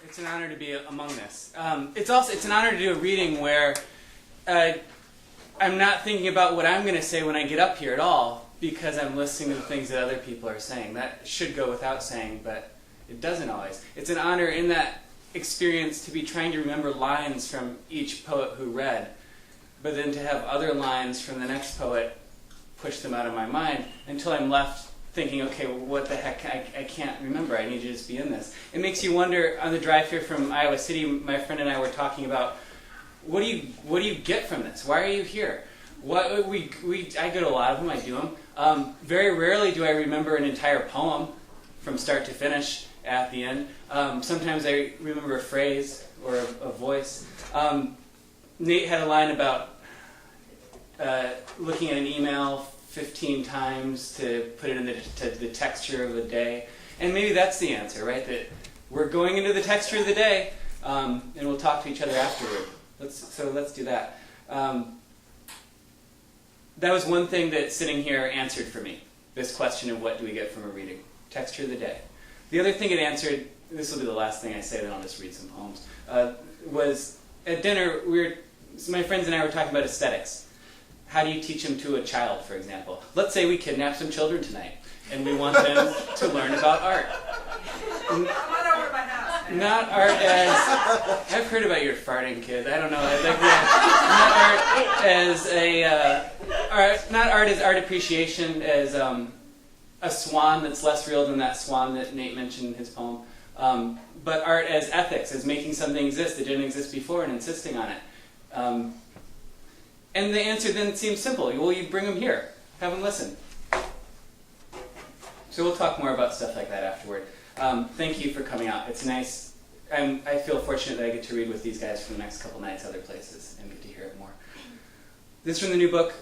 It's an honor to be among this. It's an honor to do a reading where I'm not thinking about what I'm going to say when I get up here at all, because I'm listening to the things that other people are saying. That should go without saying, but it doesn't always. It's an honor in that experience to be trying to remember lines from each poet who read, but then to have other lines from the next poet push them out of my mind until I'm left thinking, okay, well, what the heck, I can't remember, I need to just be in this. It makes you wonder, on the drive here from Iowa City, my friend and I were talking about, what do you get from this? Why are you here? I go to a lot of them, I do them. Very rarely do I remember an entire poem from start to finish at the end. Sometimes I remember a phrase or a voice. Nate had a line about looking at an email 15 times to put it in the texture of the day. And maybe that's the answer, right? That we're going into the texture of the day, and we'll talk to each other afterward. Let's do that. That was one thing that sitting here answered for me, this question of what do we get from a reading? Texture of the day. The other thing it answered, this will be the last thing I say, then I'll just read some poems, was at dinner, my friends and I were talking about aesthetics. How do you teach them to a child, for example? Let's say we kidnap some children tonight, and we want them to learn about art. Come on over to my house. Not art as... I've heard about your farting kid. I don't know. Not art as art appreciation, as a swan that's less real than that swan that Nate mentioned in his poem. But art as ethics, as making something exist that didn't exist before and insisting on it. And the answer then seems simple. Well, you bring them here. Have them listen. So we'll talk more about stuff like that afterward. Thank you for coming out. It's nice. I feel fortunate that I get to read with these guys for the next couple nights other places and get to hear it more. This is from the new book.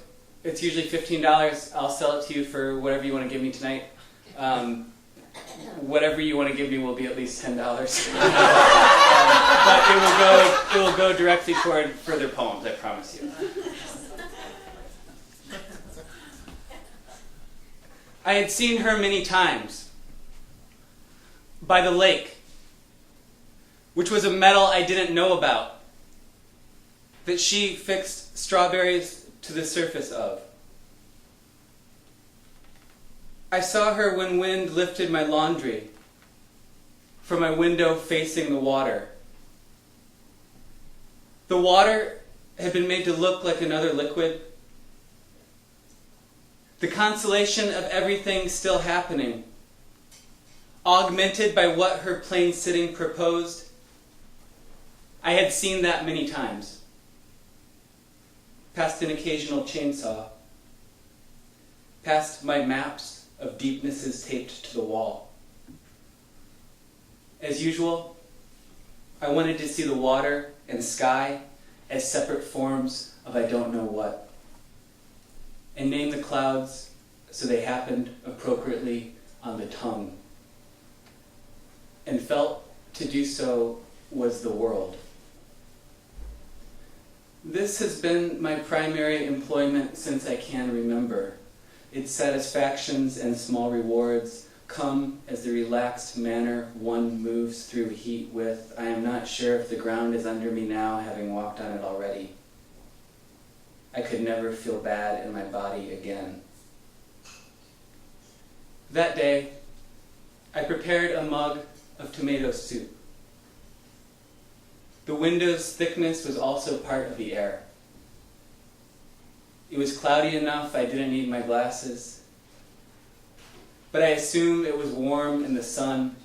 It's usually $15. I'll sell it to you for whatever you want to give me tonight. Whatever you want to give me will be at least $10. But it will go directly toward further poems, I promise you. I had seen her many times by the lake, which was a metal I didn't know about, that she fixed strawberries to the surface of. I saw her when wind lifted my laundry from my window facing the water. The water had been made to look like another liquid. The consolation of everything still happening, augmented by what her plain sitting proposed. I had seen that many times, past an occasional chainsaw, past my maps of deepnesses taped to the wall. As usual, I wanted to see the water and sky as separate forms of I don't know what, and name the clouds so they happened appropriately on the tongue, and felt to do so was the world. This has been my primary employment since I can remember. Its satisfactions and small rewards come as the relaxed manner one moves through heat with. I am not sure if the ground is under me now, having walked on it already. I could never feel bad in my body again. That day, I prepared a mug of tomato soup. The window's thickness was also part of the air. It was cloudy enough I didn't need my glasses, but I assume it was warm in the sun.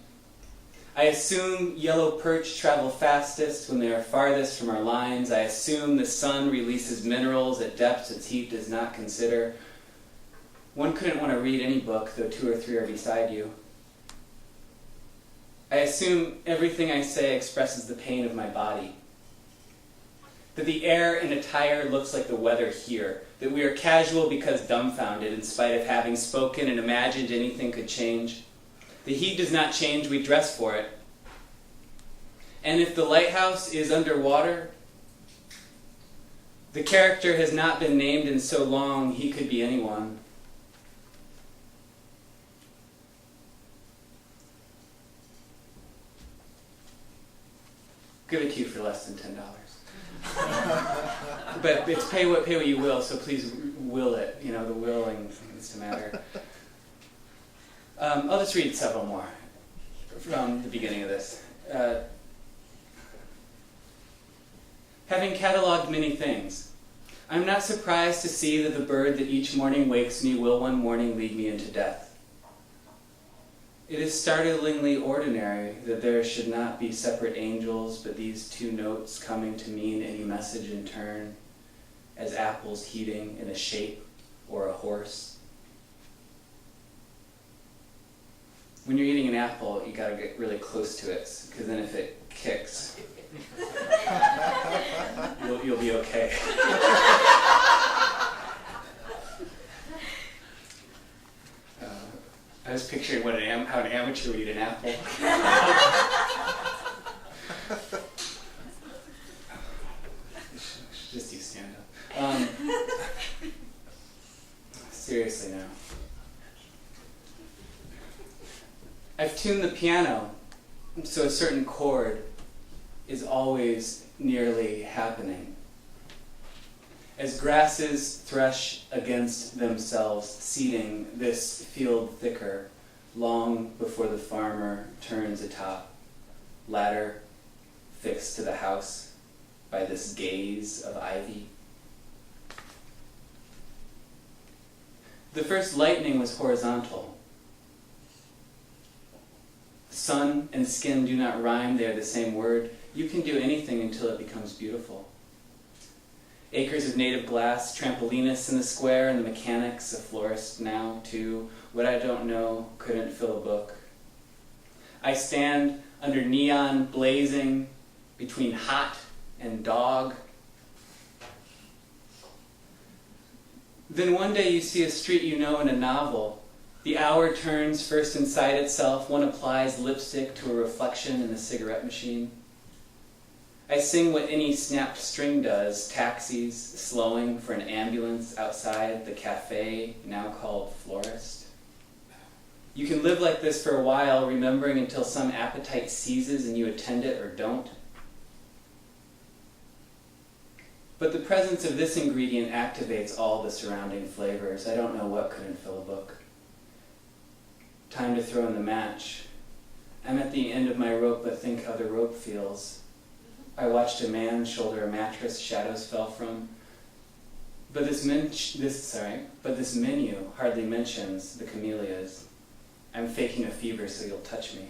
I assume yellow perch travel fastest when they are farthest from our lines. I assume the sun releases minerals at depths its heat does not consider. One couldn't want to read any book, though 2 or 3 are beside you. I assume everything I say expresses the pain of my body. That the air and attire looks like the weather here. That we are casual because dumbfounded in spite of having spoken and imagined anything could change. The heat does not change, we dress for it. And if the lighthouse is underwater, the character has not been named in so long he could be anyone. give it to you for less than $10. But it's pay what you will, so please will it. You know, the willing seems to matter. I'll just read several more from the beginning of this. Having cataloged many things, I'm not surprised to see that the bird that each morning wakes me will one morning lead me into death. It is startlingly ordinary that there should not be separate angels, but these two notes coming to mean any message in turn, as apples heating in a shape or a horse. When you're eating an apple, you gotta get really close to it, because then if it kicks, you'll be okay. I was picturing how an amateur would eat an apple. Should just do stand-up. Seriously now. I've tuned the piano so a certain chord is always nearly happening. As grasses thresh against themselves, seeding this field thicker, long before the farmer turns atop, ladder fixed to the house by this gaze of ivy. The first lightning was horizontal. Sun and skin do not rhyme, they are the same word. You can do anything until it becomes beautiful. Acres of native glass, trampolinists in the square, and the mechanics, a florist now, too. What I don't know couldn't fill a book. I stand under neon blazing between hot and dog. Then one day you see a street you know in a novel. The hour turns first inside itself. One applies lipstick to a reflection in the cigarette machine. I sing what any snapped string does, taxis slowing for an ambulance outside the cafe, now called Florist. You can live like this for a while, remembering until some appetite seizes and you attend it or don't. But the presence of this ingredient activates all the surrounding flavors. I don't know what couldn't fill a book. Time to throw in the match. I'm at the end of my rope, but think how the rope feels. I watched a man shoulder a mattress shadows fell from. But this menu hardly mentions the camellias. I'm faking a fever so you'll touch me.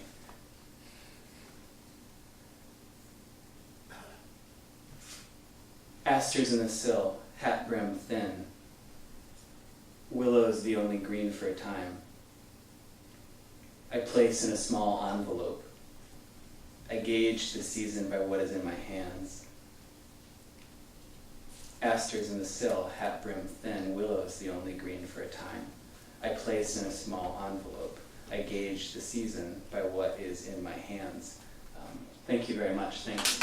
Asters in the sill, hat brim thin. Willow's the only green for a time. I place in a small envelope. I gauge the season by what is in my hands. Asters in the sill, hat brim thin, willow's the only green for a time. I place in a small envelope. I gauge the season by what is in my hands. Thank you very much. Thanks.